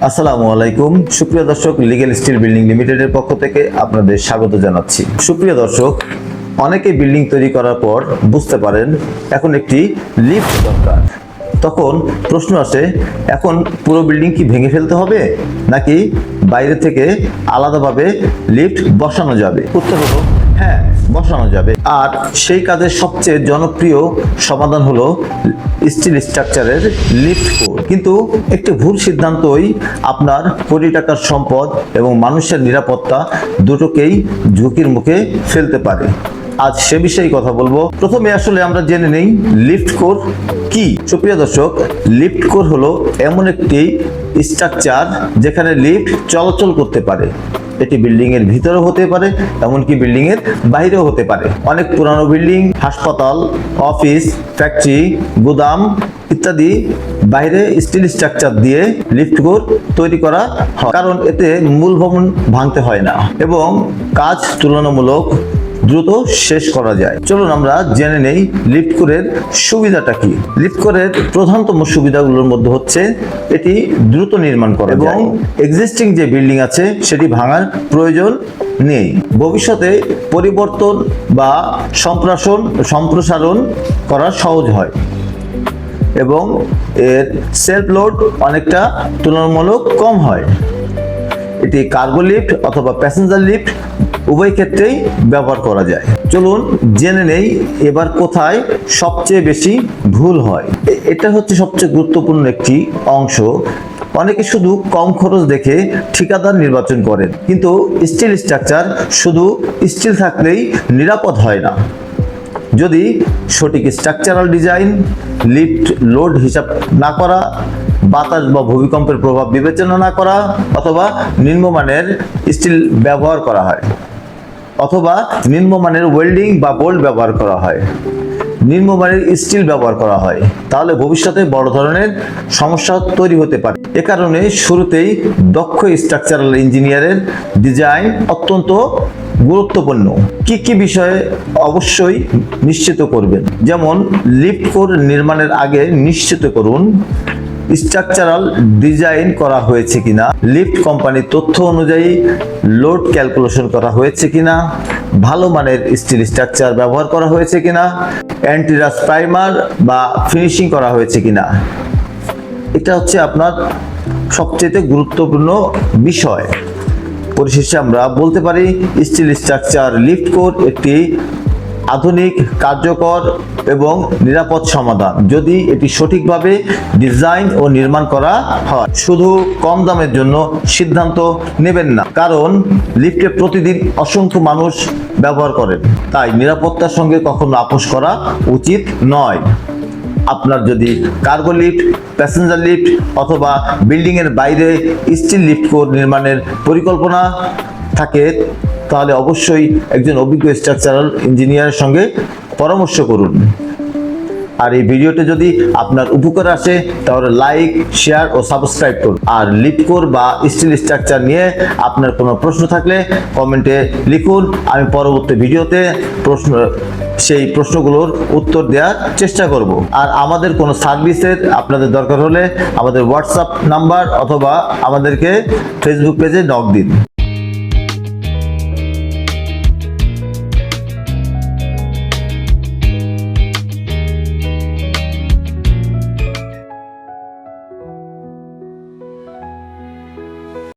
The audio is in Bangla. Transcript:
আসসালামু আলাইকুম সুপ্রিয় দর্শক, লিগ্যাল স্টিল বিল্ডিং লিমিটেডের পক্ষ থেকে আপনাদের স্বাগত জানাচ্ছি। সুপ্রিয় দর্শক, অনেকে বিল্ডিং তৈরি করার পর বুঝতে পারেন এখন একটি লিফট দরকার। তখন প্রশ্ন আসে, এখন পুরো বিল্ডিং কি ভেঙে ফেলতে হবে নাকি বাইরে থেকে আলাদাভাবে লিফট বসানো যাবে? উত্তর হলো হ্যাঁ, বসানো যাবে। আর সেই কাজের সবচেয়ে জনপ্রিয় সমাধান হলো স্টিল স্ট্রাকচারের লিফট কোর। কিন্তু একটি ভুল সিদ্ধান্তই আপনার কোটি টাকার সম্পদ এবং মানুষের নিরাপত্তা দুটোকেই ঝুঁকির মুখে ফেলতে পারে। আজ সে বিষয়ে কথা বলবো। প্রথমে আসলে আমরা জেনে নেই লিফট কোর কি। সুপ্রিয় দর্শক, লিফট কোর হলো এমন একটি স্ট্রাকচার যেখানে লিফট চলাচল করতে পারে। এটি বিল্ডিং এর ভিতরে হতে পারে, এমনকি বিল্ডিং এর বাইরেও হতে পারে। অনেক পুরানো বিল্ডিং, হাসপাতাল, অফিস, ফ্যাক্টরি, গুদাম ইত্যাদি বাইরে স্টিল স্ট্রাকচার দিয়ে লিফট কোর তৈরি করা হয়, কারণ এতে মূল ভবন ভাঙতে হয় না এবং কাজ তুলনামূলক দ্রুত শেষ করা যায়। চলুন আমরা জেনে নেই লিফট কোরের সুবিধাটা কি। লিফট কোরের প্রধানতম সুবিধাগুলোর মধ্যে হচ্ছে এটি দ্রুত নির্মাণ করা এবং এক্সিস্টিং যে বিল্ডিং আছে সেটি ভাঙার প্রয়োজন নেই। ভবিষ্যতে পরিবর্তন বা সম্প্রসারণ করা সহজ হয় এবং এর সেলফ লোড অনেকটা তুলনামূলক কম হয়। এটি কার্গো লিফট অথবা প্যাসেঞ্জার লিফট উভয় ক্ষেত্রেই ব্যবহার করা যায়। চলুন জেনে নেই এবার কোথায় সবচেয়ে বেশি ভুল হয়। এটা হচ্ছে সবচেয়ে গুরুত্বপূর্ণ একটি অংশ। অনেকে শুধু কম খরচ দেখে ঠিকাদার নির্বাচন করেন, কিন্তু স্টিল স্ট্রাকচার শুধু স্টিল থাকলেই নিরাপদ হয় না। যদি সঠিক স্ট্রাকচারাল ডিজাইন, লিফট লোড হিসাব না করা, বাতাস বা ভূমিকম্পের প্রভাব বিবেচনা না করা, অথবা নিম্নমানের স্টিল ব্যবহার করা হয়, অথবা নিম্নমানের ওয়েল্ডিং বা বোল্ট ব্যবহার করা হয়, নিম্নমানের স্টিল ব্যবহার করা হয়, তাহলে ভবিষ্যতে বড় ধরনের সমস্যা তৈরি হতে পারে। এ কারণে শুরুতেই দক্ষ স্ট্রাকচারাল ইঞ্জিনিয়ারের ডিজাইন অত্যন্ত গুরুত্বপূর্ণ। কি কি বিষয়ে অবশ্যই নিশ্চিত করবেন, যেমন লিফট কোর নির্মাণের আগে নিশ্চিত করুন স্ট্রাকচারাল ডিজাইন করা হয়েছে কিনা, লিফট কোম্পানির তথ্য অনুযায়ী লোড ক্যালকুলেশন করা হয়েছে কিনা, ভালো মানের স্টিল স্ট্রাকচার ব্যবহার করা হয়েছে কিনা, অ্যান্টিরাস প্রাইমার বা ফিনিশিং করা হয়েছে কিনা। এটা হচ্ছে আপনার সবচেয়ে গুরুত্বপূর্ণ বিষয়। পরিশেষে আমরা বলতে পারি স্টিল স্ট্রাকচার লিফট কোর একটি আধুনিক, কার্যকর এবং নিরাপদ সমাধান যদি এটি সঠিকভাবে ডিজাইন ও নির্মাণ করা হয়। শুধু কম দামের জন্য সিদ্ধান্ত নেবেন না, কারণ লিফটে প্রতিদিন অসংখ্য মানুষ ব্যবহার করেন, তাই নিরাপত্তার সঙ্গে কখনো আপোষ করা উচিত নয়। আপনার যদি কার্গো লিফট, প্যাসেঞ্জার লিফট অথবা বিল্ডিং এর বাইরে স্টিল লিফট কোর নির্মাণের পরিকল্পনা থাকে, তাহলে অবশ্যই একজন অভিজ্ঞ স্ট্রাকচারাল ইঞ্জিনিয়ারের সঙ্গে পরামর্শ করুন। আর এই ভিডিওটি যদি আপনার উপকার আসে তাহলে লাইক, শেয়ার ও সাবস্ক্রাইব করুন। আর লিফট কোর বা স্টিল স্ট্রাকচার নিয়ে আপনার কোনো প্রশ্ন থাকলে কমেন্টে লিখুন। আমি পরবর্তী ভিডিওতে সেই প্রশ্নগুলোর উত্তর দেওয়ার চেষ্টা করব। আর আমাদের কোনো সার্ভিসের আপনাদের দরকার হলে আমাদের হোয়াটসঅ্যাপ নাম্বার অথবা আমাদেরকে ফেসবুক পেজে নক দিন।